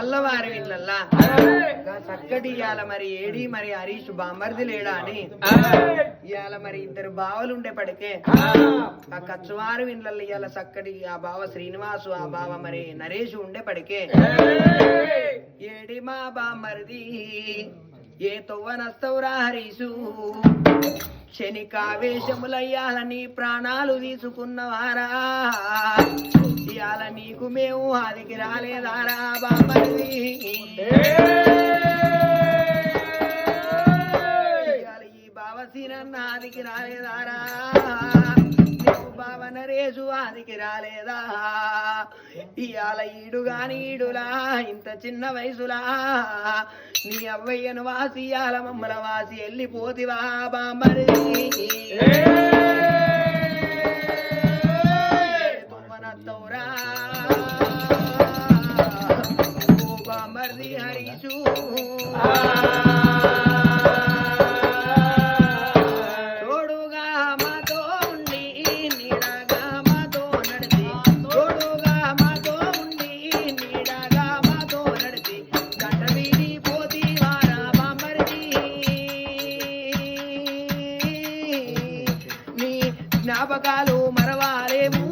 మల్లవారి ఇళ్ళల్లా చక్కటి ఇవాళ మరి ఏడి మరి హరీష్ బామర్ది లేడా అని ఇవాళ మరి ఇద్దరు బావలు ఉండేపడికే ఆ కచ్చువారి ఇళ్ళల్లో ఇవాళ చక్కటి ఆ బావ శ్రీనివాసు ఆ బావ మరి నరేష్ ఉండేపడికే ఏడి మా బామర్ది ఏ తొవ్వనస్తవురా హరీషు క్షణికావేశములయ్యాలని ప్రాణాలు తీసుకున్నవారా ఇవాళ నీకు మేము ఆదికి రాలేదారా బామర్ది ఇవాళ ఈ బావసీనన్న ఆదికి రాలేదారా నీకు బావ నరేసు ఆదికి రాలేదా ఇవాళ ఈడు గాని ఈడులా ఇంత చిన్న వయసులా నీ అవ్వయ్యను వాసి ఇవాళ మమ్మల వాసి వెళ్ళిపోతివా బామర్ది తుమ్మనత్తవురా ఓ బామర్ది హరీషు తోడుగా మాతో ఉండి నీడగా మాతో నడిచి తోడుగా మాతో ఉండి నీడగా మాతో నడిచి గంట వీడి పోతివారా బామర్ది నీ జ్ఞాపకాలు మరవాలేము